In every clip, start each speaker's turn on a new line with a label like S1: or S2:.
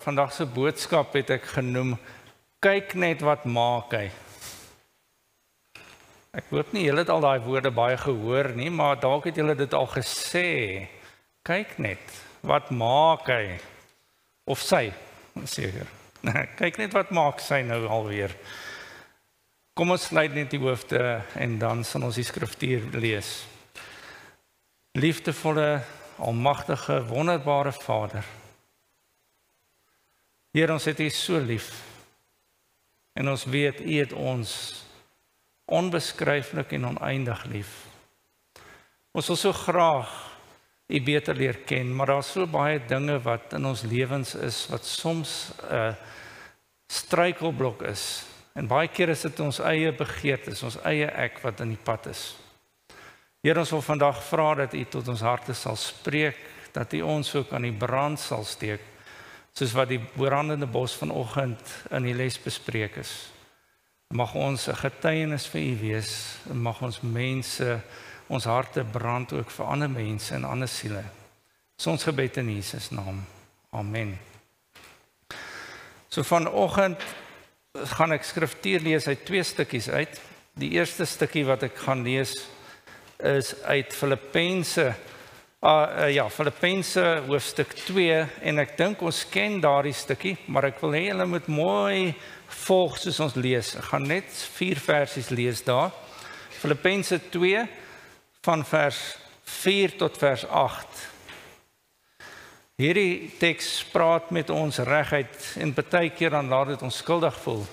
S1: vandag se boodskap het ek genoem, kyk net wat maak hy. Ek hoop nie julle het al daai woorde baie gehoor nie, maar dalk het julle dit al gesê. Kyk net, wat maak hy? Of sy, seker. Kyk net wat maak sy nou alweer. Kom ons sluit net die hoofde en dan sal ons die skriftuur lees. Liefdevolle, almagtige, wonderbare Vader. Heer, ons het U so lief. En ons weet, U het ons onbeskryflik en oneindig lief. Ons wil so graag U beter leer ken, maar daar is so baie dinge wat in ons lewens is, wat soms 'n struikelblok is. En baie keer is dit ons eie begeertes, ons eie ek wat in die pad is. Heer, ons wil vandag vra dat U tot ons harte sal spreek, dat U ons ook aan die brand sal steek, soos wat die brandende bos vanoggend in die les bespreek is. Mag ons 'n getuienis vir U wees, en mag ons mense, ons harte brand ook vir ander mense en ander siele. Dis ons gebed in Jesus naam. Amen. So vanoggend gaan ek skriftuur lees uit 2 stukkies uit. Die eerste stukkie wat ek gaan lees is uit Filippense hoofstuk 2 en ek dink ons ken daardie stukkie, maar ek wil hê julle moet mooi volg soos ons lees. Ek gaan net 4 versies lees daar. Filippense 2 van vers 4 tot vers 8. Hierdie teks praat met ons reguit en baie keer dan laat dit ons skuldig voel.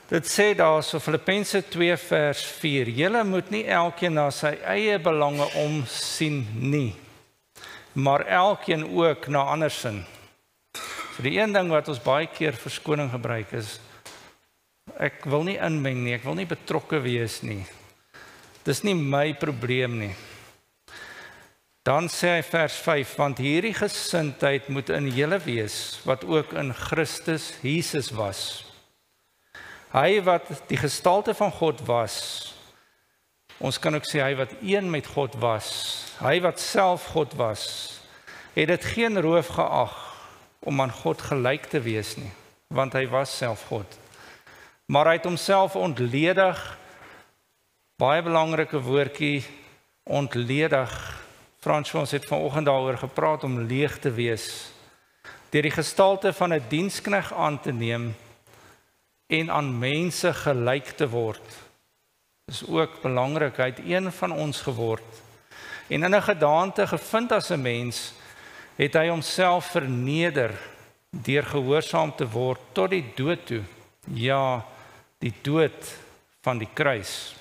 S1: Dit sê daar so Filippense 2 vers 4, julle moet nie elkeen na sy eie belange omsien nie, maar elkeen ook na ander sin. So die een ding wat ons baie keer verskoning gebruik is, ek wil nie inmeng nie, ek wil nie betrokke wees nie. Dis nie my probleem nie. Dan sê hy vers 5, want hierdie gesindheid moet in julle wees, wat ook in Christus Jesus was. Hy wat die gestalte van God was, ons kan ook sê hy wat een met God was, hy wat self God was, het dit geen roof geag om aan God gelyk te wees nie, want hy was self God. Maar hy het homself ontledig, baie belangrike woordjie, ontledig. François het vanoggend daaroor gepraat om leeg te wees, deur die gestalte van 'n diensknegt aan te neem en aan mense gelyk te word. Dis ook belangrik, hy het een van ons geword. En in 'n gedaante gevind as 'n mens, het hy homself verneder deur gehoorsaam te word tot die dood toe. Ja, die dood van die kruis.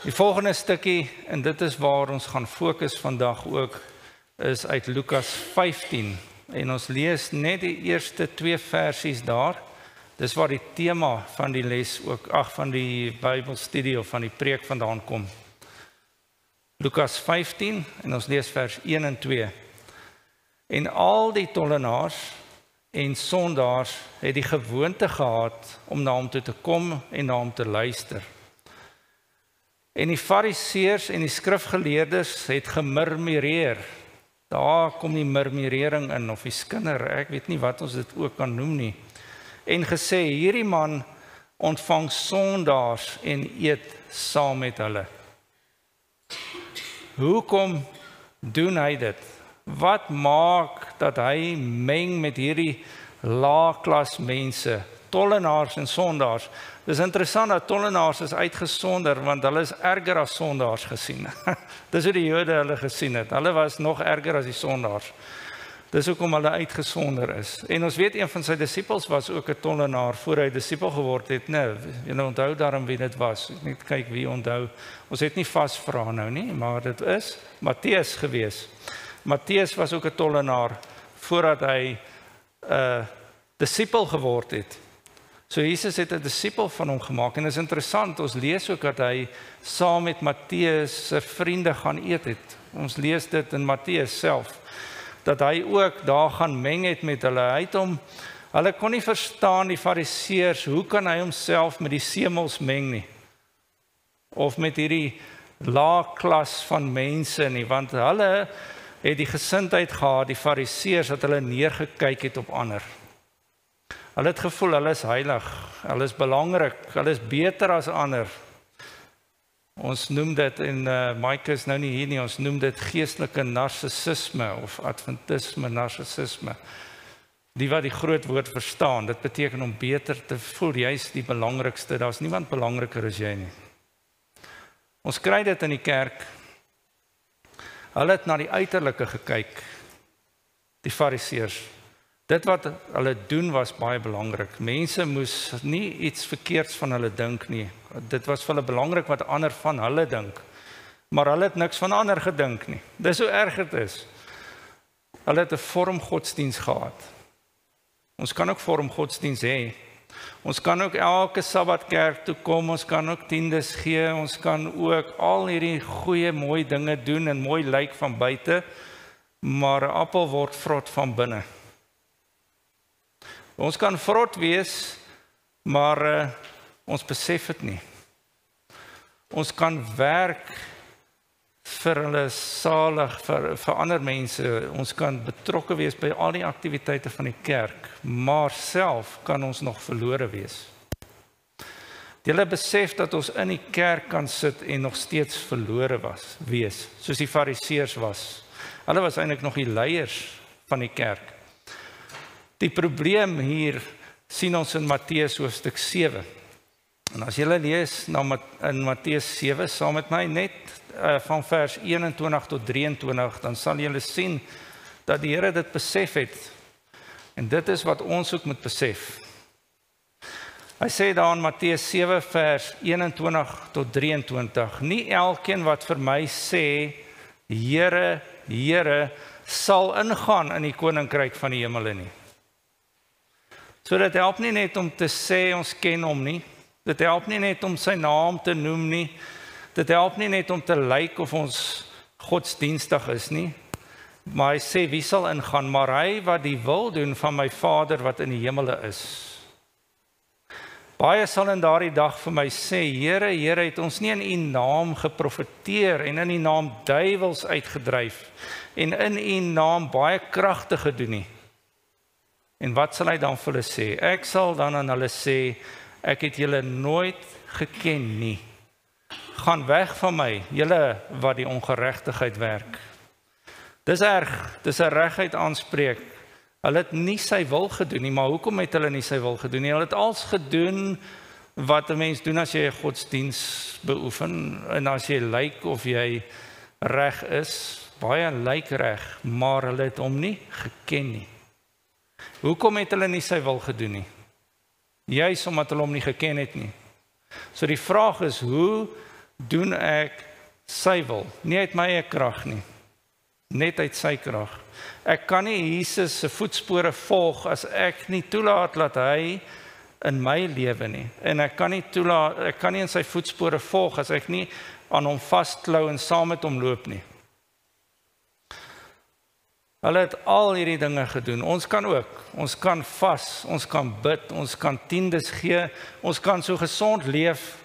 S1: Die volgende stukkie, en dit is waar ons gaan fokus vandag ook, is uit Lukas 15. En ons lees net die eerste 2 versies daar. Dis waar die tema van die les ook, van die Bybelstudie of van die preek vandaan kom. Lukas 15, en ons lees vers 1 en 2. En al die tollenaars en sondaars het die gewoonte gehad om na hom toe te kom en na hom te luister. En die fariseërs en die skrifgeleerdes het gemurmureer. Daar kom die murmurering in, of die skinder, ek weet nie wat ons dit ook kan noem nie. En gesê, hierdie man ontvang sondaars en eet saam met hulle. Hoekom doen hy dit? Wat maak dat hy meng met hierdie laagklas mense, tollenaars en sondaars? Dis interessant dat tollenaars is uitgesonder, want hulle is erger as sondaars gesien. Dis hoe die Jode hulle gesien het. Hulle was nog erger as die sondaars. Dis hoekom hulle uitgesonder is. En ons weet een van sy disippels was ook 'n tollenaar voor hy disipel geword het. Nou, julle onthou daarom wie dit was. Ek net kyk wie onthou. Ons het nie vasvra nou nie, maar dit is Matteus gewees. Matteus was ook 'n tollenaar voordat hy 'n disipel geword het. So Jesus het 'n disipel van hom gemaak en is interessant, ons lees ook dat hy saam met Matteus se vriende gaan eet het. Ons lees dit in Matteus self, dat hy ook daar gaan meng het met hulle. Hulle kon nie verstaan, die fariseërs, hoe kan hy homself met die semels meng nie? Of met hierdie laagklas van mense nie, want hulle het die gesindheid gehad, die fariseërs, dat hulle neergekyk het op ander. Hulle het gevoel, hulle is heilig, hulle is belangrik, hulle is beter as ander. Ons noem dit, en Mike is nou nie hier nie, ons noem dit geestelike narcissisme of adventisme, narcissisme. Die wat die groot woord verstaan, dit beteken om beter te voel, jy is die belangrikste, daar is niemand belangriker as jy nie. Ons kry dit in die kerk, hulle het na die uiterlike gekyk, die fariseërs. Dit wat hulle doen was baie belangrik. Mense moes nie iets verkeerds van hulle dink nie. Dit was vir hulle belangrik wat ander van hulle dink. Maar hulle het niks van ander gedink nie. Dis hoe erg dit is. Hulle het 'n vorm godsdiens gehad. Ons kan ook vorm godsdiens hê. Ons kan ook elke Sabbat kerk toe kom, ons kan ook tiendes gee, ons kan ook al hierdie goeie, mooi dinge doen en mooi lyk van buite, maar 'n appel word vrot van binne. Ons kan vrot wees, maar ons besef dit nie. Ons kan werk vir hulle salig, vir ander mense. Ons kan betrokke wees by al die aktiwiteite van die kerk, maar self kan ons nog verlore wees. Julle besef dat ons in die kerk kan sit en nog steeds verlore wees, soos die fariseërs was. Hulle was eintlik nog die leiers van die kerk. Die probleem hier sien ons in Matteus hoofstuk 7. En as julle lees in Matteus 7 saam met my net van vers 21 tot 23, dan sal julle sien dat die Here dit besef het. En dit is wat ons ook moet besef. Hy sê daar in Matteus 7 vers 21 tot 23, nie elkeen wat vir my sê, Here, Here, sal ingaan in die koninkryk van die hemele nie. So dit help nie net om te sê ons ken hom nie. Dit help nie net om sy naam te noem nie. Dit help nie net om te lyk of ons godsdienstig is nie. Maar hy sê wie sal ingaan, maar hy wat die wil doen van my Vader wat in die hemele is. Baie sal in daardie dag vir my sê, Here, Here, het ons nie in u naam geprofeteer en in u naam duiwels uitgedryf en in u naam baie kragte gedoen nie. En wat sal hy dan vir hulle sê? Ek sal dan aan hulle sê, ek het julle nooit geken nie. Gaan weg van my, julle wat die ongeregtigheid werk. Dis erg, dis 'n reguit aanspreek. Hulle het nie sy wil gedoen nie, maar hoekom het hulle nie sy wil gedoen nie? Hulle het als gedoen wat 'n mens doen as jy 'n godsdiens beoefen, en as jy lyk of jy reg is, baie lyk reg, maar hulle het hom nie geken nie. Hoekom het hulle nie sy wil gedoen nie? Juis omdat hulle hom nie geken het nie. So die vraag is, hoe doen ek sy wil? Nie uit my eie krag nie, net uit sy krag. Ek kan nie Jesus se voetspore volg as ek nie toelaat dat hy in my lewe nie. En ek kan nie in sy voetspore volg as ek nie aan hom vasklou en saam met hom loop nie. Hulle het al hierdie dinge gedoen. Ons kan ook. Ons kan vas, ons kan bid, ons kan tiendes gee, ons kan so gesond leef,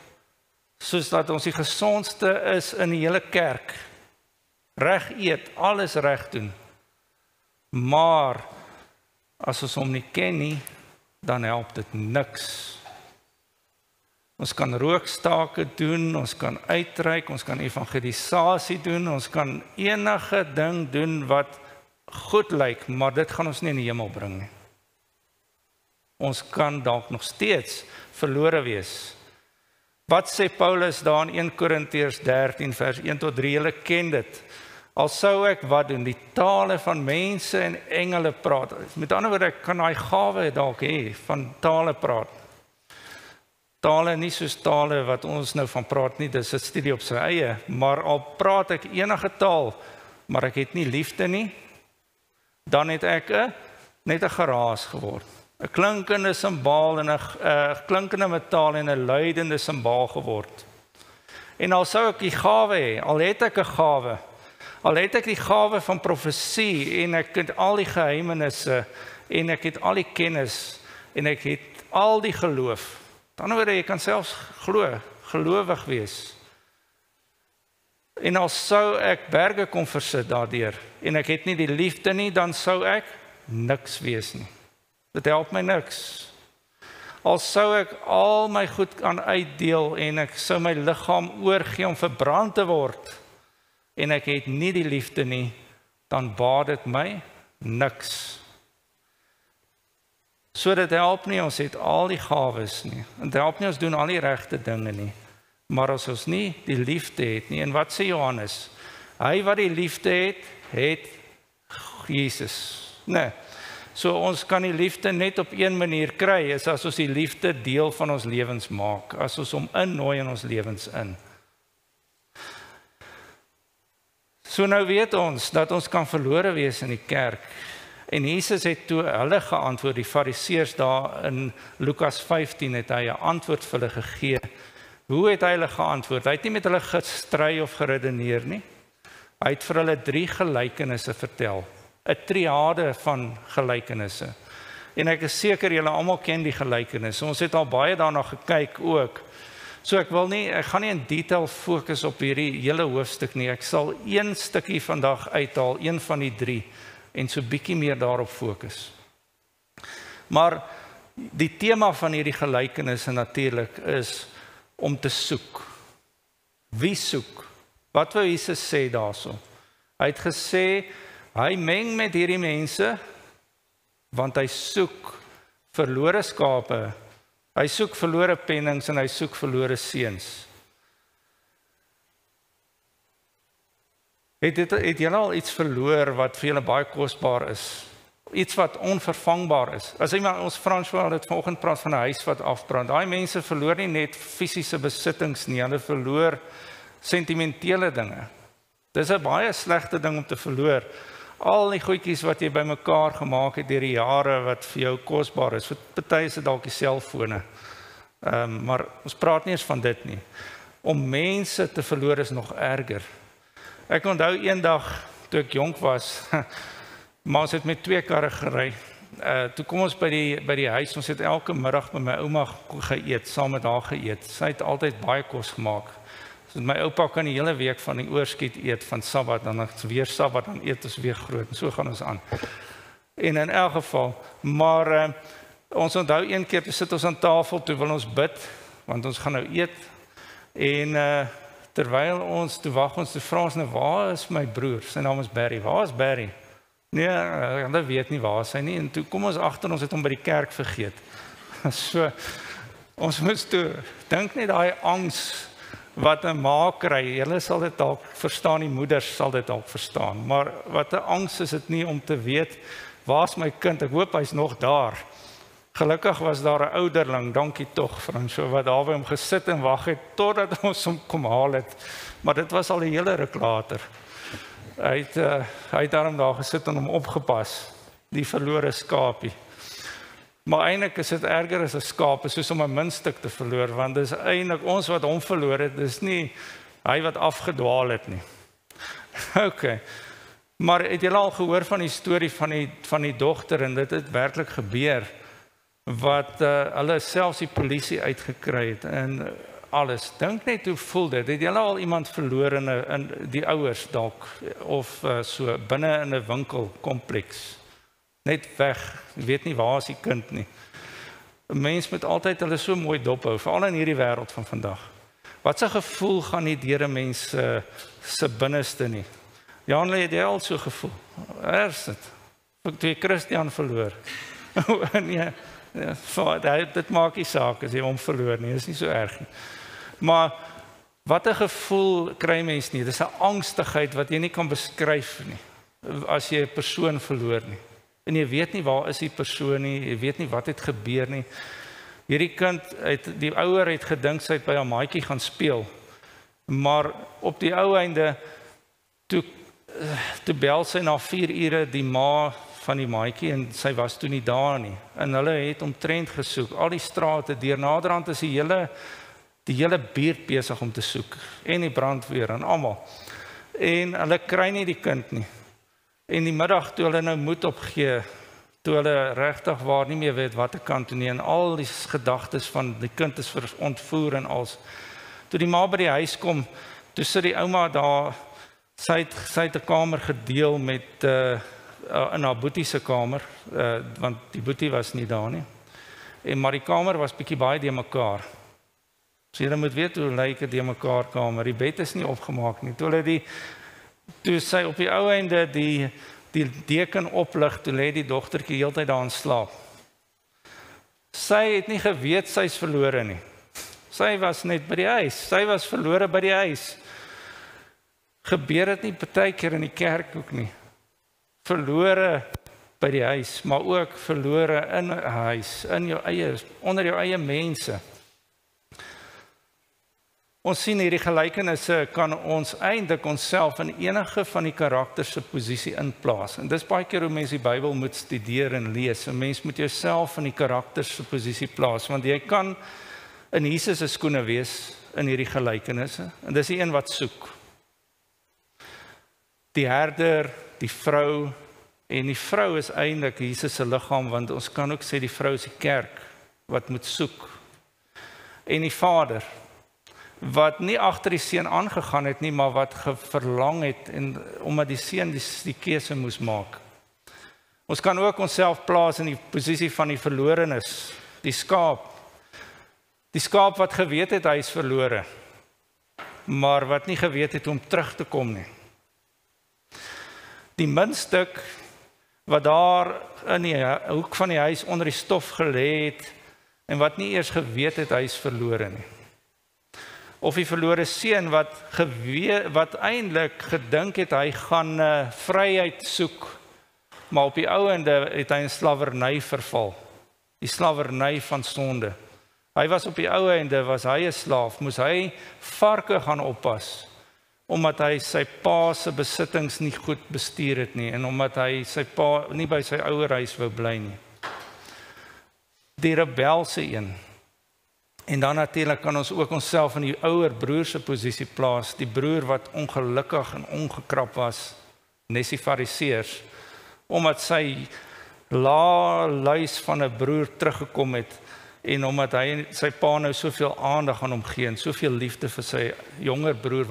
S1: soos dat ons die gesondste is in die hele kerk. Reg eet, alles reg doen. Maar as ons hom nie ken nie, dan help dit niks. Ons kan rookstake doen, ons kan uitreik, ons kan evangelisasie doen, ons kan enige ding doen wat goed lyk, maar dit gaan ons nie in die hemel bring nie. Ons kan dalk nog steeds verlore wees. Wat sê Paulus daar in 1 Korintiërs 13 vers 1 tot 3, julle ken dit. Al sou ek wat doen, die tale van mense en engele praat. Met ander woorde, ek kan daai gawe dalk hê van tale praat. Tale nie soos tale wat ons nou van praat nie, dis 'n studie op sy eie, maar al praat ek enige taal, maar ek het nie liefde nie, dan het ek net 'n geraas geword. 'n klinkende simbaal en 'n klinkende metaal en 'n luidende simbaal geword. En al sou ek die gawe hê, al het ek 'n gawe, al het ek die gawe van profesie en ek het al die geheimenisse en ek het al die kennis en ek het al die geloof. Aan die ander wyse, jy kan selfs gelowig wees. En al sou ek berge kon versit daardeur, en ek het nie die liefde nie, dan sou ek niks wees nie. Dit help my niks. Al sou ek al my goed kan uitdeel, en ek sou my liggaam oorgee om verbrand te word, en ek het nie die liefde nie, dan baat dit my niks. So dit help nie ons het al die gawes nie. Dit help nie ons doen al die regte dinge nie. Maar as ons nie die liefde het nie, en wat sê Johannes? Hy wat die liefde het, het Jesus. Nee. So ons kan die liefde net op een manier kry, is as ons die liefde deel van ons lewens maak, as ons hom innooi in ons lewens in. So nou weet ons dat ons kan verlore wees in die kerk. En Jesus het toe hulle geantwoord, die fariseërs daar in Lukas 15 het hy 'n antwoord vir hulle gegee. Hoe het hy hulle geantwoord? Hy het nie met hulle gestry of geredeneer nie. Hy het vir hulle 3 gelykenisse vertel. 'n triade van gelykenisse. En ek is seker julle almal ken die gelykenisse. Ons het al baie daarna gekyk ook. So ek gaan nie in detail fokus op hierdie hele hoofstuk nie. Ek sal een stukkie vandag uithaal, een van die 3, en so bietjie meer daarop fokus. Maar die tema van hierdie gelykenisse natuurlik is om te soek. Wie soek? Wat wou Jesus sê daarso? Hy het gesê, hy meng met hierdie mense, want hy soek verlore skape, hy soek verlore pennings en hy soek verlore seuns. Het julle al iets verloor wat vir julle baie kosbaar is? Iets wat onvervangbaar is. As ons François het vanoggend praat van 'n huis wat afbrand. Daai mense verloor nie net fisiese besittings nie, hulle verloor sentimentele dinge. Dis 'n baie slegte ding om te verloor. Al die goedjies wat jy bymekaar gemaak het deur die jare wat vir jou kosbaar is. Vir party is dit dalk die selfone. Maar ons praat nie eens van dit nie. Om mense te verloor is nog erger. Ek onthou eendag toe ek jonk was, maar ons het met 2 karre gery. Toe kom ons by die huis, ons het elke middag by my ouma geëet, saam met haar geëet. Sy het altyd baie kos gemaak. So my oupa kan die hele week van die oorskiet eet van Sabbat, dan weer Sabbat, dan eet ons weer groot. En so gaan ons aan. En in elk geval, maar ons onthou een keer, toe sit ons aan tafel, toe wil ons bid, want ons gaan nou eet. En terwyl ons, toe wag ons, toe vra ons nou, waar is my broer? Sy naam is Barry. Waar is Barry? Nee, hulle weet nie waar sy nie. En toe kom ons agter, ons het hom by die kerk vergeet. So, ons moes toe, dink net daai angs wat 'n ma kry. Julle sal dit dalk verstaan, die moeders sal dit dalk verstaan. Maar wat 'n angs is dit nie om te weet, waar's my kind? Ek hoop hy's nog daar. Gelukkig was daar 'n ouderling, dankie tog, Fransjo, wat daar by hom gesit en wag het totdat ons hom kom haal het. Maar dit was al 'n hele ruk later. Hy het daarom daar gesit en hom opgepas, die verlore skaapie. Maar eintlik is dit erger as 'n skaap, soos om 'n muntstuk te verloor, want dis eintlik ons wat hom verloor het, dis nie hy wat afgedwaal het nie. Okay. Maar het julle al gehoor van die storie van die dogter, en dit het werklik gebeur, wat hulle selfs die polisie uitgekry het en alles. Dink net hoe voel dit? Het julle al iemand verloor in die ouers dalk of so binne in 'n winkelkompleks? Net weg, jy weet nie waar is die kind nie. 'n Mens moet altyd hulle so mooi dophou, veral in hierdie wêreld van vandag. Wat 'n gevoel gaan nie deur 'n mens se binneste nie. Jan, het jy al so gevoel? Eers dit. Ek toe Christian verloor. Nee. Ja, dit maak nie saak as jy hom verloor nie, is nie so erg nie. Maar wat 'n gevoel kry mens nie, dis 'n angstigheid wat jy nie kan beskryf nie, as jy 'n persoon verloor nie. En jy weet nie waar is die persoon nie, jy weet nie wat het gebeur nie. Hierdie kind, die ouer het gedink sy het by 'n maatjie gaan speel, maar op die ou einde, toe bel sy na 4 ure die ma van die maatjie en sy was toe nie daar nie. En hulle het omtrent gesoek, al die strate deur, naderhand is die hele buurt besig om te soek, en die brandweer en almal. En hulle kry nie die kind nie. En die middag toe hulle nou moed opgee, toe hulle regtig waar nie meer weet wat ek kan doen nie, en al die gedagtes van die kind is ontvoer en als. Toe die ma by die huis kom, Toe sit die ouma daar, sy het 'n kamer gedeel met in haar boetie se kamer, want die boetie was nie daar nie. Maar die kamer was bietjie baie de mekaar. So jy moet weet hoe lyk 'n de mekaar kamer. Die bed is nie opgemaak nie. Toe sy op die ou einde die deken oplig, toe lê die dogtertjie heeltyd daar in slaap. Sy het nie geweet sy is verlore nie. Sy was net by die huis. Sy was verlore by die huis. Gebeur dit nie partykeer in die kerk ook nie. Verlore by die huis, maar ook verlore in 'n huis, onder jou eie mense. Ons sien hierdie gelykenisse kan ons eintlik onsself in enige van die karakters se posisie inplaas. En dis baie keer hoe mense die Bybel moet studeer en lees. 'n Mens moet jouself in die karakters se posisie plaas, want jy kan in Jesus se skoene wees in hierdie gelykenisse. En dis die een wat soek. Die herder, die vrou, en die vrou is eintlik Jesus se liggaam, want ons kan ook sê die vrou is die kerk wat moet soek. En die vader wat nie agter die seun aangegaan het nie, maar wat verlang het en omdat die seun die keuse moes maak. Ons kan ook onsself plaas in die posisie van die verlorenes, die skaap. Die skaap wat geweet het hy is verlore, maar wat nie geweet het om terug te kom nie. Die muntstuk wat daar in die hoek van die huis onder die stof gelê het en wat nie eers geweet het hy is verlore nie. Of die verlore seun wat eintlik gedink het hy gaan vryheid soek, maar op die ou ende het hy in slawerny verval. Die slawerny van sonde. Hy was op die ou ende, was hy 'n slaaf, moes hy varke gaan oppas, omdat hy sy pa se besittings nie goed bestuur het nie, en omdat hy sy pa nie by sy ouer huis wou bly nie. Die rebelse een. En dan natuurlik kan ons ook onsself in die ouer broer se posisie plaas, die broer wat ongelukkig en ongekrap was, nes die fariseërs, omdat sy luis van 'n broer teruggekom het, en omdat hy sy pa nou soveel aandag aan hom gee, en soveel liefde vir sy jonger broer,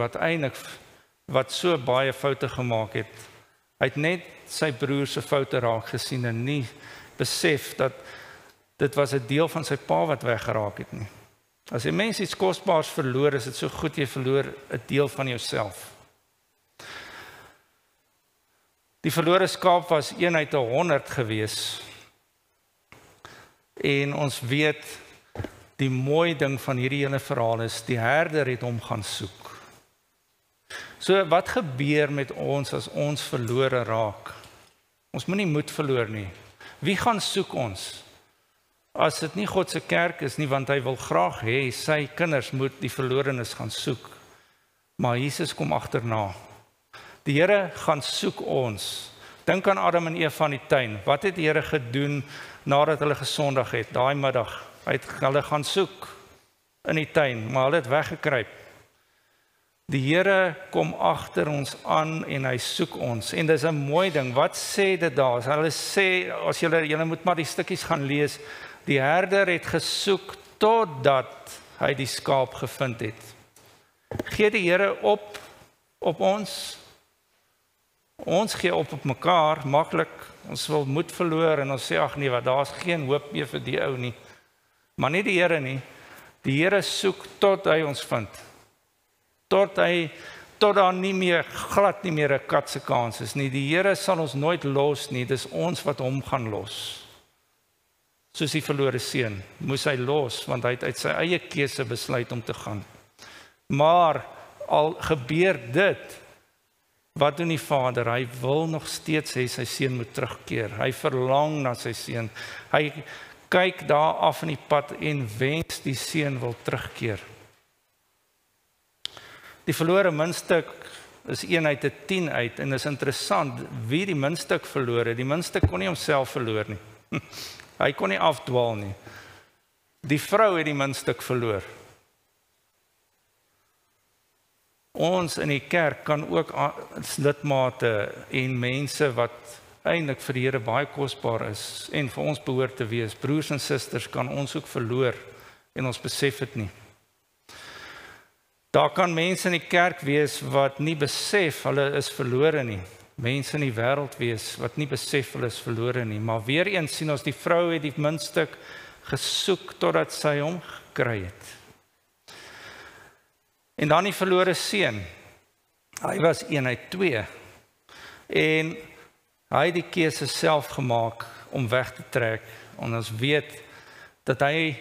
S1: wat so baie foute gemaak het. Hy het net sy broer se foute raak gesien, en nie besef dat dit was 'n deel van sy pa wat weggeraak het nie. As 'n mens iets kosbaars verloor, is dit so goed jy verloor 'n deel van jouself. Die verlore skaap was 1 uit 100 gewees. En ons weet, die mooi ding van hierdie hele verhaal is, die herder het hom gaan soek. So wat gebeur met ons as ons verlore raak? Ons moet nie moed verloor nie. Wie gaan soek ons? As dit nie God se kerk is nie, want hy wil graag hê sy kinders moet die verlorenes gaan soek. Maar Jesus kom agterna. Die Here gaan soek ons. Dink aan Adam en Eva in die tuin. Wat het die Here gedoen nadat hulle gesondig het, daai middag? Hy het hulle gaan soek in die tuin, maar hulle het weggekruip. Die Here kom agter ons aan en hy soek ons. En dis 'n mooi ding. Wat sê dit daar? Hulle sê, as julle moet maar die stukkies gaan lees, die herder het gesoek totdat hy die skaap gevind het. Gee die Here op ons? Ons gee op mekaar, maklik. Ons wil moed verloor en ons sê, ag nee, daar's geen hoop meer vir die ou nie. Maar nie die Here nie. Die Here soek tot hy ons vind. Tot daar glad nie meer 'n kat se kans is nie. Die Here sal ons nooit los nie. Dis ons wat hom gaan los. Soos die verlore seun, moes hy los, want hy het uit sy eie keuse besluit om te gaan. Maar al gebeur dit, wat doen die Vader? Hy wil nog steeds hê sy seun moet terugkeer. Hy verlang na sy seun. Hy kyk daar af in die pad en wens die seun wil terugkeer. Die verlore muntstuk is 1 uit 10 uit, en is interessant wie die muntstuk verloor het. Die muntstuk kon nie homself verloor nie. Hy kon nie afdwaal nie. Die vrou het die muntstuk verloor. Ons in die kerk kan ook lidmate en mense wat eintlik vir die Here baie kosbaar is en vir ons behoort te wees. Broers en susters kan ons ook verloor en ons besef dit nie. Daar kan mense in die kerk wees wat nie besef hulle is verlore nie. Mense in die wêreld wees wat nie besef hulle is verlore nie. Maar weer eens sien ons die vrou het die muntstuk gesoek totdat sy hom gekry het. En dan die verlore seun. Hy was 1 uit 2. En hy het die keuse self gemaak om weg te trek. En ons weet dat hy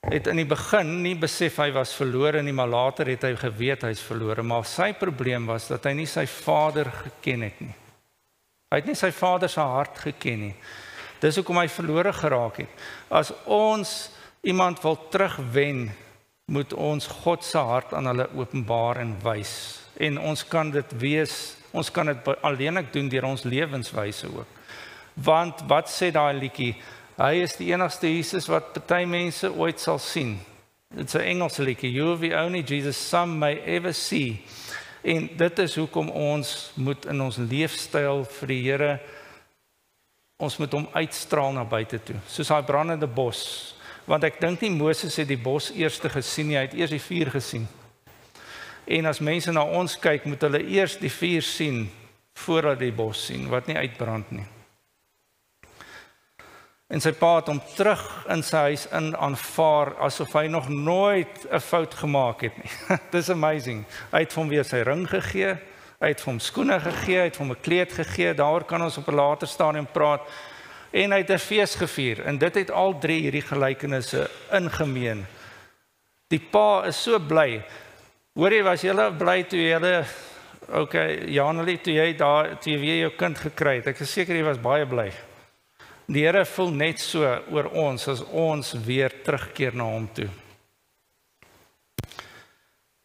S1: het in die begin nie besef hy was verlore nie, maar later het hy geweet hy is verlore. Maar sy probleem was dat hy nie sy vader geken het nie. Hy het nie sy vader se hart geken nie. Dis hoekom hy verlore geraak het. As ons iemand wil terugwen, moet ons God se hart aan hulle openbaar en wys. En ons kan dit wees, ons kan dit alleenlik doen deur ons lewenswyse ook. Want wat sê daai liedjie? Hy is die enigste Jesus wat party mense ooit sal sien. Dit's 'n Engelse liedjie. You are the only Jesus some may ever see. En dit is hoekom ons moet in ons leefstyl vir die Here, ons moet hom uitstraal na buite toe. Soos daai brandende bos. Want ek dink nie Moses het die bos eers gesien nie, hy het eers die vuur gesien. En as mense na ons kyk, moet hulle eers die vuur sien voordat die bos sien wat nie uitbrand nie. En sy pa het hom terug in sy huis in aanvaar asof hy nog nooit 'n fout gemaak het nie. Dis amazing. Hy het hom weer sy ring gegee, hy het hom skoene gegee, hy het hom 'n kleed gegee. Daaroor kan ons op 'n later stadium praat. En hy het 'n fees gevier. En dit het al 3 hierdie gelykenisse ingemeen. Die pa is so bly. Hoor jy, was julle bly toe julle, Janelie, toe jy weer jou kind gekry het? Ek is seker jy was baie bly. Die Here voel net so oor ons as ons weer terugkeer na hom toe.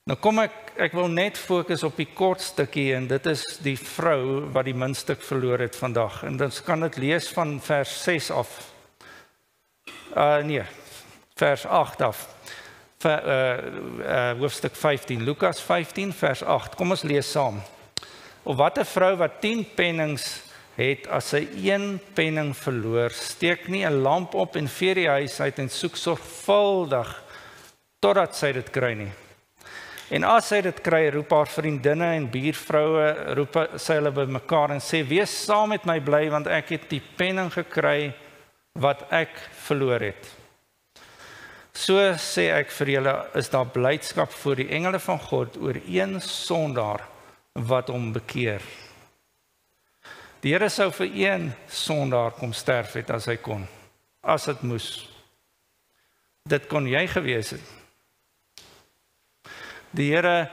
S1: Nou kom ek wil net fokus op die kort stukkie en dit is die vrou wat die muntstuk verloor het vandag. En dan kan dit lees van vers 6 af. Vers 8 af. Hoofstuk 15, Lukas 15 vers 8. Kom ons lees saam. Of wat 'n vrou wat 10 pennings het as sy 1 penning verloor, steek nie 'n lamp op en vee die huis uit en soek sorgvuldig totdat sy dit kry nie. En as sy dit kry, roep haar vriendinne en buurvroue, roep sy hulle bymekaar en sê, wees saam met my bly, want ek het die penning gekry wat ek verloor het. So sê ek vir julle, is daar blydskap voor die engele van God oor een sondaar wat hom bekeer. Die Here sou vir een sondaar kom sterf het as hy kon, as dit moes. Dit kon jy gewees het. Die Here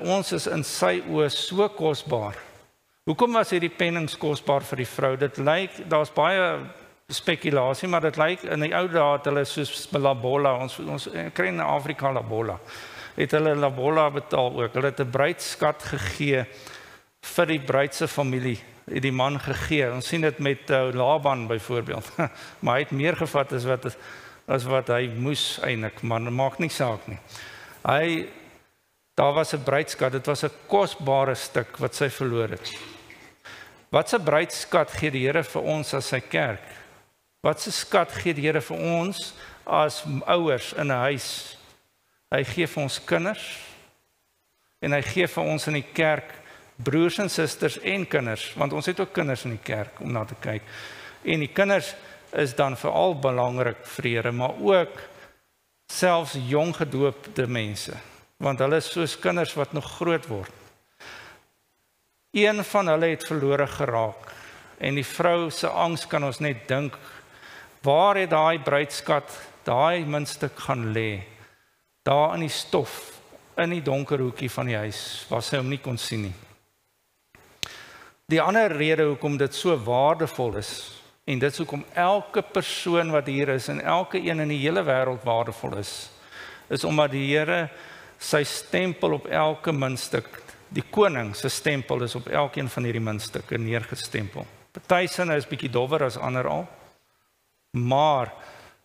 S1: ons is in sy oë so kosbaar. Hoekom was hierdie pennings kosbaar vir die vrou? Dit lyk, daar's baie spekulasie, maar dit lyk in die ou dae het hulle soos labola, ons kry in Afrika labola, het hulle labola betaal ook. Hulle het 'n bruidskat gegee vir die bruid se familie, het die man gegee. Ons sien dit met Laban byvoorbeeld, maar hy het meer gevat as wat hy moes eintlik, maar dit maak nie saak nie. Daar was 'n bruidskat, dit was 'n kosbare stuk wat sy verloor het. Wat 'n bruidskat gee die Here vir ons as sy kerk? Wat 'n skat gee die Here vir ons as ouers in 'n huis? Hy gee vir ons kinders en hy gee vir ons in die kerk broers en susters en kinders, want ons het ook kinders in die kerk om na te kyk. En die kinders is dan veral belangrik vir die Here, maar ook selfs jong gedoopte mense, want hulle is soos kinders wat nog groot word. Een van hulle het verlore geraak en die vrou se angs kan ons net dink, waar het daai bruidskat, daai muntstuk gaan lê? Daar in die stof, in die donker hoekie van die huis, waar sy hom nie kon sien nie. Die ander rede hoekom dit so waardevol is, en dit is hoekom elke persoon wat hier is, en elke een in die hele wêreld waardevol is omdat die Here sy stempel op elke muntstuk, die koning se stempel is op elkeen van hierdie muntstukke neergestempel. Party sinne is bietjie dowwer as ander al, maar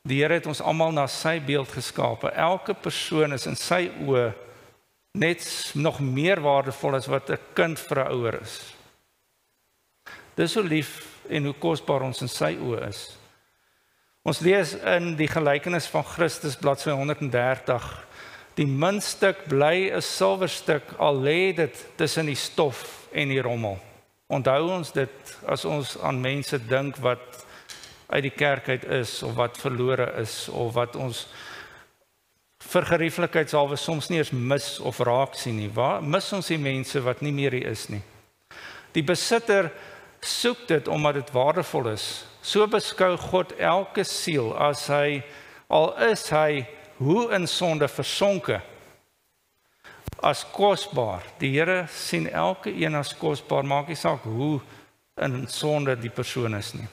S1: die Here het ons almal na sy beeld geskape. Elke persoon is in sy oë net nog meer waardevol as wat 'n kind vir 'n ouer is. Dis so lief en hoe kosbaar ons in sy oë is. Ons lees in die gelykenis van Christus bladsy 130 Die muntstuk bly 'n silwerstuk al lê dit tussen die stof en die rommel. Onthou ons dit as ons aan mense dink wat uit die kerk uit is, of wat verlore is, of wat ons vir gerieflikheidshalwe soms nie eens mis of raak sien nie. Waar mis ons die mense wat nie meer hier is nie? Die besitter soek dit omdat dit waardevol is. So beskou God elke siel as hy, al is hy hoe in sonde versonke, as kosbaar. Die Here sien elke een as kosbaar, maak nie saak hoe in sonde die persoon is nie.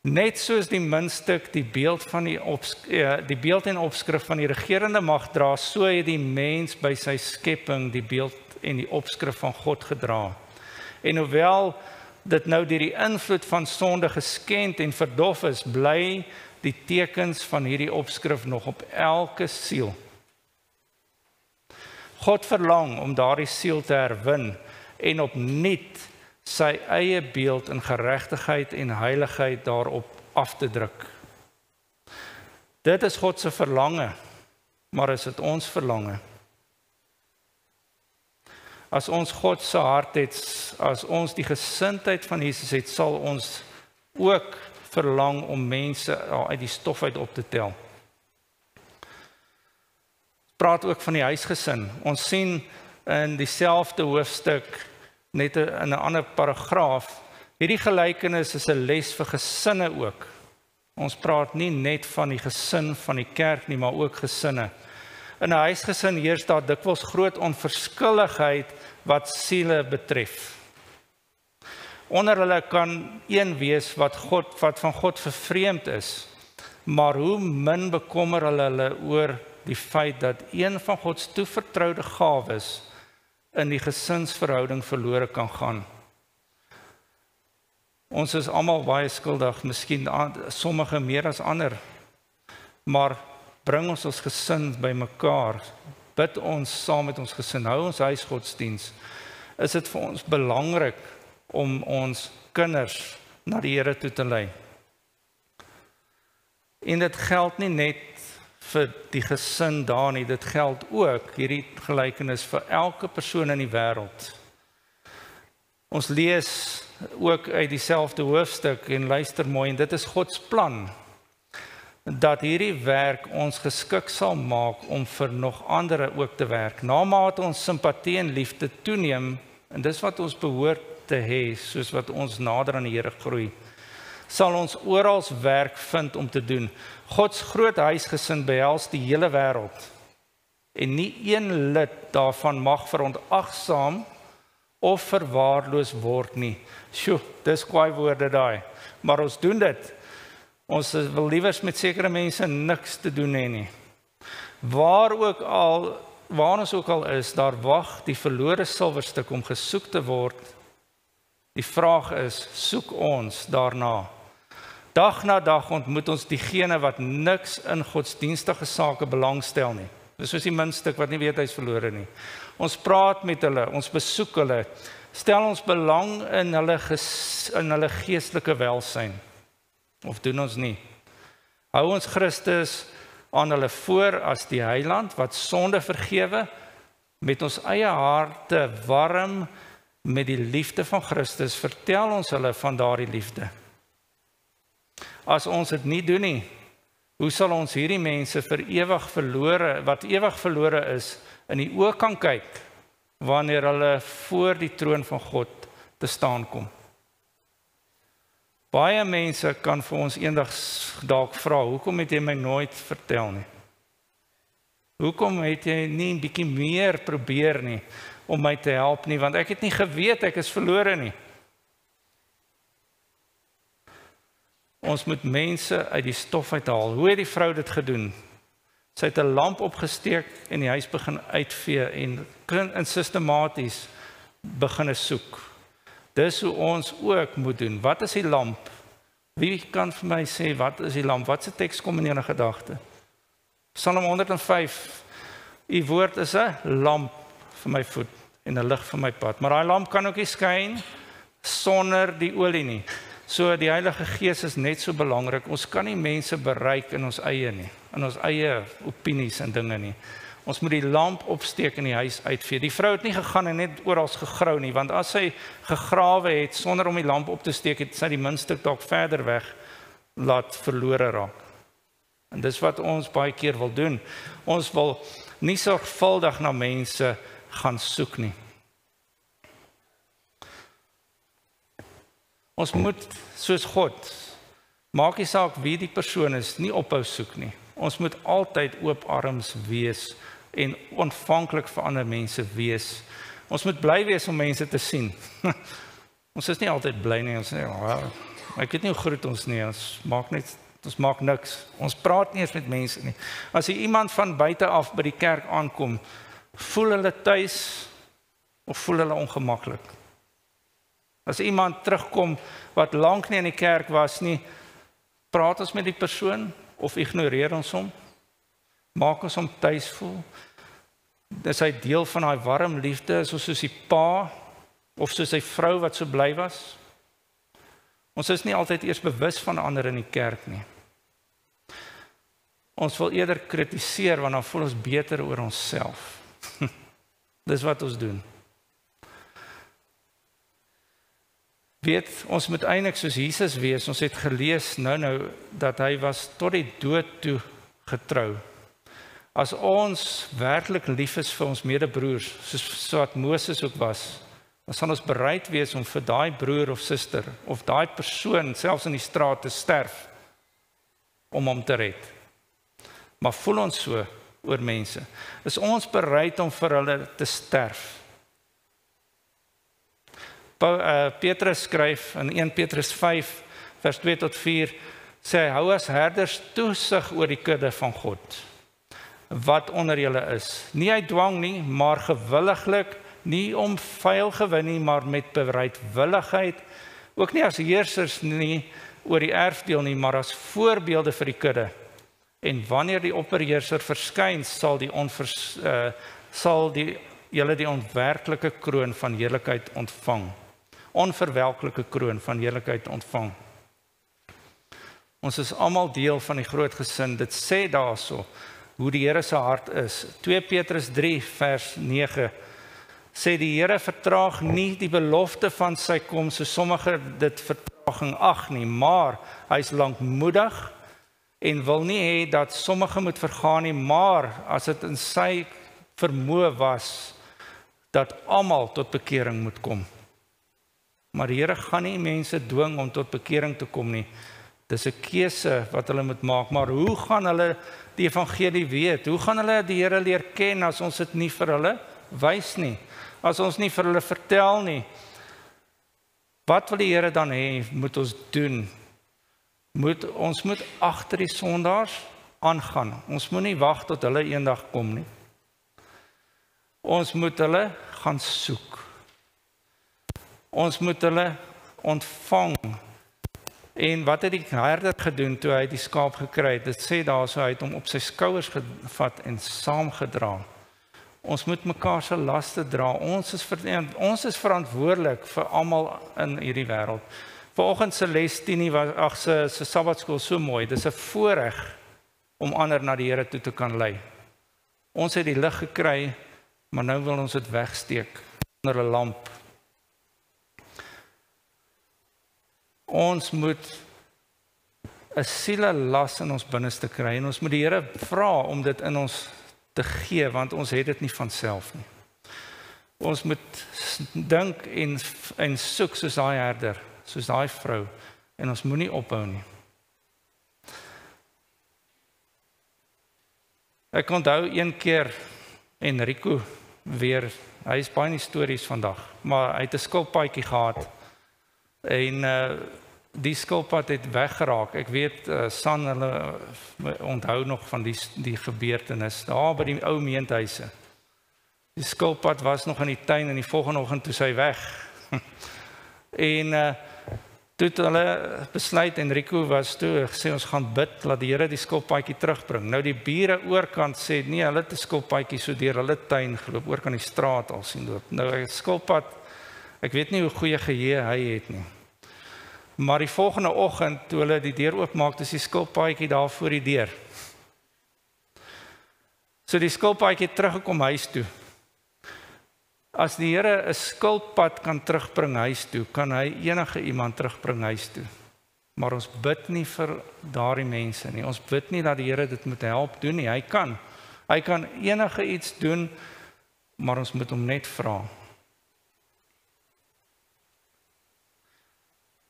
S1: Net soos die muntstuk die beeld en opskrif van die regerende mag dra, so het die mens by sy skepping die beeld en die opskrif van God gedra. En hoewel dit nou deur die invloed van sonde geskend en verdof is, bly die tekens van hierdie opskrif nog op elke siel. God verlang om daardie siel te herwin en opnuut sy eie beeld in geregtigheid en heiligheid daarop af te druk. Dit is God se verlange, maar is dit ons verlange? As ons God se hart het, as ons die gesindheid van Jesus het, sal ons ook verlang om mense uit die stof uit op te tel. Praat ook van die huisgesin. Ons sien in dieselfde hoofstuk, net in 'n ander paragraaf, hierdie gelykenis is 'n les vir gesinne ook. Ons praat nie net van die gesin van die kerk nie, maar ook gesinne. In 'n huisgesin heers daar dikwels groot onverskilligheid wat siele betref. Onder hulle kan een wees wat van God vervreemd is, maar hoe min bekommer hulle oor die feit dat een van God se toevertroude gawes in die gesinsverhouding verlore kan gaan. Ons is almal baie skuldig, miskien sommige meer as ander, maar bring ons gesin by mekaar, bid ons saam met ons gesin, hou ons huisgodsdiens. Is dit vir ons belangrik om ons kinders na die Here toe te lei? En dit geld nie net vir die gesin daar nie, dit geld ook, hierdie gelykenis, vir elke persoon in die wêreld. Ons lees ook uit dieselfde hoofstuk en luister mooi, en dit is God se plan, dat hierdie werk ons geskik sal maak om vir nog ander ook te werk. Naarmate ons simpatie en liefde toeneem, en dis wat ons behoort te hê, soos wat ons nader aan die Here groei, sal ons oral werk vind om te doen. Gods groot huisgesin behels die hele wêreld, en nie een lid daarvan mag verontagsaam of verwaarloos word nie. Sjoe, dis kwaai woorde daai, maar ons doen dit. Ons wil liewers met sekere mense niks te doen hê nie. Waar ons ook al is, daar wag die verlore silwerstuk om gesoek te word. Die vraag is, soek ons daarna? Dag na dag ontmoet ons diegene wat niks in godsdienstige sake belangstel nie. Dis soos die muntstuk wat nie weet hy's verlore nie. Ons praat met hulle, ons besoek hulle, stel ons belang in hulle geestelike welsyn. Of doen ons nie? Hou ons Christus aan hulle voor as die heiland wat sonde vergewe, met ons eie harte warm met die liefde van Christus, vertel ons hulle van daardie liefde. As ons dit nie doen nie, hoe sal ons hierdie mense vir ewig verlore, wat ewig verlore is, in die oë kan kyk, wanneer hulle voor die troon van God te staan kom? Baie mense kan vir ons eendag dalk vra, hoekom het jy my nooit vertel nie? Hoekom het jy nie 'n bietjie meer probeer nie, om my te help nie, want ek het nie geweet ek is verlore nie. Ons moet mense uit die stof uithaal. Hoe het die vrou dit gedoen? Sy het 'n lamp opgesteek en die huis begin uitvee en sistematies begin soek. Dis hoe ons ook moet doen. Wat is die lamp? Wie kan vir my sê, wat is die lamp? Wat se teks kom in jou gedagte? Psalm 105. U woord is 'n lamp vir my voet en 'n lig vir my pad. Maar daai lamp kan ook nie skyn sonder die olie nie. So die Heilige Gees is net so belangrik. Ons kan nie mense bereik in ons eie nie, in ons eie opinies en dinge nie. Ons moet die lamp opsteek in die huis uitvee. Die vrou het nie gegaan en net oral gegrou nie, want as sy gegrawe het sonder om die lamp op te steek, het sy die muntstuk dalk verder weg laat verlore raak. En dis wat ons baie keer wil doen. Ons wil nie sorgvuldig na mense gaan soek nie. Ons moet, soos God, maak nie saak wie die persoon is, nie ophou soek nie. Ons moet altyd oop arms wees en ontvanklik vir ander mense wees. Ons moet bly wees om mense te sien. Ons is nie altyd bly nie, ons sê, ek weet nie hoe groot ons nie, ons maak niks. Ons praat nie eens met mense nie. As jy iemand van buite af by die kerk aankom, voel hulle tuis of voel hulle ongemaklik? As iemand terugkom wat lank nie in die kerk was nie, praat ons met die persoon of ignoreer ons hom? Maak ons hom tuis voel? Is hy deel van daai warm liefde, soos die pa of soos sy vrou wat so bly was? Ons is nie altyd eers bewus van ander in die kerk nie. Ons wil eerder kritiseer, want dan voel ons beter oor onsself. Dis wat ons doen. Weet, ons moet eintlik soos Jesus wees. Ons het gelees nou dat hy was tot die dood toe getrou. As ons werklik lief is vir ons medebroers, soos wat Moses ook was, dan sal ons bereid wees om vir daai broer of suster of daai persoon selfs in die straat te sterf om hom te red. Maar voel ons so oor mense? Is ons bereid om vir hulle te sterf? Petrus skryf in 1 Petrus 5 vers 2 tot 4 sê hy, hou as herders toesig oor die kudde van God wat onder julle is. Nie uit dwang nie, maar gewilliglik, nie om vuil gewin nie, maar met bereidwilligheid, ook nie as heersers nie oor die erfdeel nie, maar as voorbeelde vir die kudde. En wanneer die opperheerser verskyn, sal julle die onwerklike kroon van heerlikheid ontvang. Onverwelklike kroon van heerlikheid ontvang. Ons is almal deel van die groot gesin. Dit sê daarso hoe die Here se hart is. 2 Petrus 3 vers 9 sê die Here vertraag nie die belofte van sy koms, so sommige dit vertraging ag nie, maar hy is lankmoedig en wil nie hê dat sommige moet vergaan nie, maar as dit in sy vermoë was dat almal tot bekering moet kom. Maar die Here gaan nie mense dwing om tot bekering te kom nie. Dis 'n keuse wat hulle moet maak, maar hoe gaan hulle die evangelie weet? Hoe gaan hulle die Here leer ken as ons dit nie vir hulle wys nie? As ons nie vir hulle vertel nie? Wat wil die Here dan hê moet ons doen? Ons moet agter die sondaars aangaan. Ons moet nie wag tot hulle eendag kom nie. Ons moet hulle gaan soek. Ons moet hulle ontvang. En wat het die herder gedoen toe hy die skaap gekry het? Dit sê daar so, hy het hom op sy skouers gevat en saamgedra. Ons moet mekaar se laste dra. Ons is verantwoordelik vir almal in hierdie wêreld. Vanoggend se les 10 was se Sabbatskool so mooi. Dis 'n voorreg om ander na die Here toe te kan lei. Ons het die lig gekry, maar nou wil ons dit wegsteek onder 'n lamp. Ons moet 'n sielelas in ons binneste kry en ons moet die Here vra om dit in ons te gee, want ons het dit nie van self nie. Ons moet dink en soek soos daai herder, soos daai vrou, en ons moenie ophou nie. Ek onthou een keer Enrico weer, hy is baie in die stories vandag, maar hy het 'n skilpaadjie gehad en die skilpad het weggeraak. Ek weet San hulle onthou nog van die gebeurtenis daar by die ou meentuise. Die skilpad was nog in die tuin en die volgende oggend toe sy weg. En toe het hulle besluit, Enrico was toe gesê ons gaan bid dat die Here die skilpaadjie terugbring. Nou die bure oorkant sê nee, hulle het 'n skilpaadjie so deur hulle tuin geloop, oorkant die straat al sien loop. Nou 'n skilpad, ek weet nie hoe goeie geheue hy het nie. Maar die volgende oggend toe hulle die deur oopmaak, is die skilpaadjie daar voor die deur. So die skilpaadjie het teruggekom huis toe. As die Here 'n skilpad kan terugbring huis toe, kan hy enige iemand terugbring huis toe. Maar ons bid nie vir daardie mense nie. Ons bid nie dat die Here dit moet help doen nie. Hy kan enige iets doen, maar ons moet hom net vra.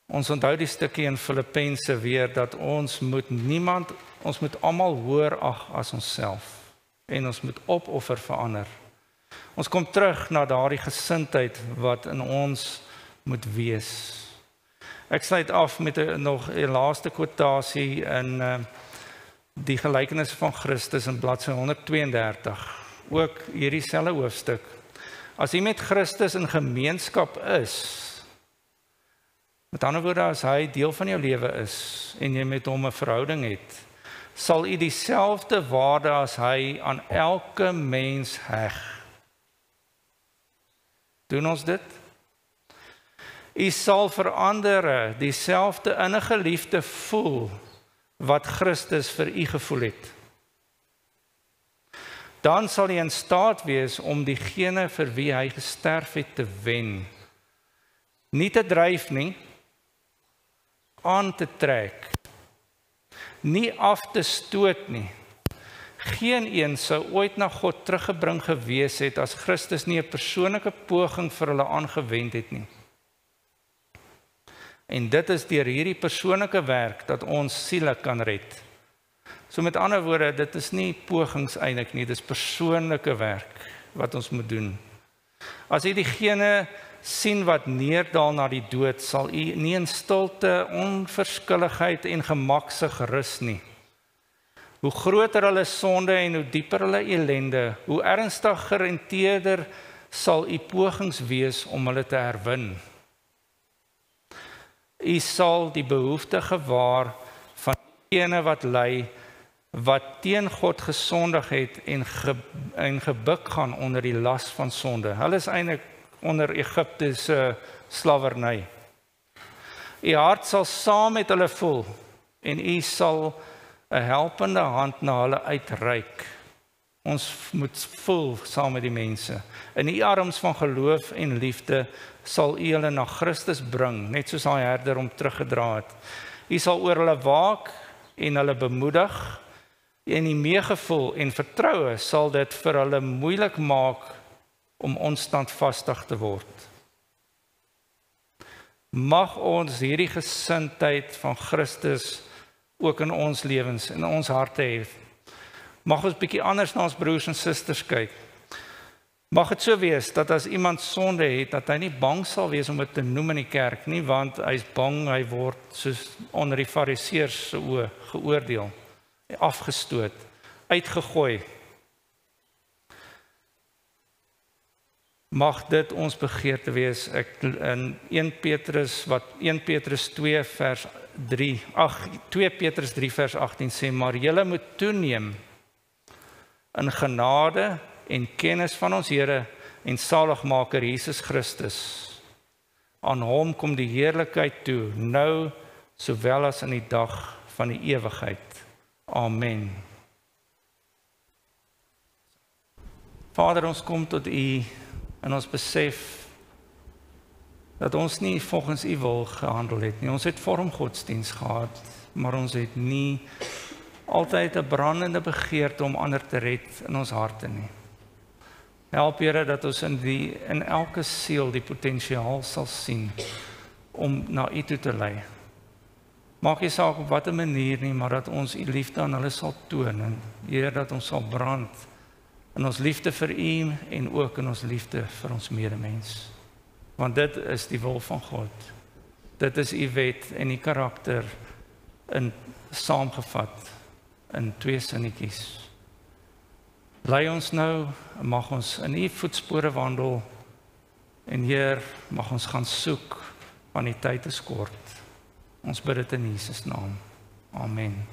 S1: Ons onthou die stukkie in Filippense weer, dat ons moet almal hoër ag as onsself. En ons moet opoffer vir ander. Ons kom terug na daardie gesindheid wat in ons moet wees. Ek sluit af met nog 'n laaste kwotasie in die gelykenis van Christus in bladsy 132. Ook hierdie selfe hoofstuk. As jy met Christus in gemeenskap is, met ander woorde, as hy deel van jou lewe is en jy met hom 'n verhouding het, sal u dieselfde waarde as hy aan elke mens heg. Doen ons dit? U sal vir ander dieselfde innige liefde voel wat Christus vir u gevoel het. Dan sal jy in staat wees om diegene vir wie hy gesterf het te wen. Nie te dryf nie, aan te trek, nie af te stoot nie. Geen een sou ooit na God teruggebring gewees het as Christus nie 'n persoonlike poging vir hulle aangewend het nie. En dit is deur hierdie persoonlike werk dat ons siele kan red. So met ander woorde, dit is nie pogings eintlik nie, dit is persoonlike werk wat ons moet doen. As jy diegene sien wat neerdal na die dood, sal u nie in stilte, onverskilligheid en gemaksig rus nie. Hoe groter hulle sonde en hoe dieper hulle ellende, hoe ernstiger en teerder sal u pogings wees om hulle te herwin. U sal die behoefte gewaar van diegene wat ly, wat teen God gesondig het en gebuk gaan onder die las van sonde. Hulle is eintlik onder Egiptiese slawerny. U hart sal saam met hulle voel en u sal 'n helpende hand na hulle uitreik. Ons moet voel saam met die mense. In u arms van geloof en liefde sal u hulle na Christus bring, net soos daai herder hom teruggedra het. U sal oor hulle waak en hulle bemoedig. En die meegevoel en vertroue sal dit vir hulle moeilik maak om onstandvastig te word. Mag ons hierdie gesindheid van Christus ook in ons lewens, in ons harte hê. Mag ons bietjie anders na ons broers en susters kyk. Mag dit so wees dat as iemand sonde het, dat hy nie bang sal wees om dit te noem in die kerk nie, want hy is bang hy word soos onder die fariseërs se oë geoordeel, afgestoot, uitgegooi. Mag dit ons begeerte wees. In 2 Petrus 3 vers 18 sê, maar julle moet toeneem in genade en kennis van ons Here en Saligmaker Jesus Christus. Aan hom kom die heerlikheid toe, nou sowel as in die dag van die ewigheid. Amen. Vader, ons kom tot U en ons besef dat ons nie volgens U wil gehandel het nie. Ons het vormgodsdiens gehad, maar ons het nie altyd 'n brandende begeerte om ander te red in ons harte nie. Help Here dat ons in elke siel die potensiaal sal sien om na U toe te lei. Maak nie saak op watter manier nie, maar dat ons U liefde aan hulle sal toon en Here dat ons sal brand in ons liefde vir U en ook in ons liefde vir ons medemens. Want dit is die wil van God. Dit is U wet en U karakter saamgevat in 2 sinnetjies. Lei ons nou, mag ons in U voetspore wandel en Heer, mag ons gaan soek, want die tyd is kort. Ons bid dit in Jesus naam. Amen.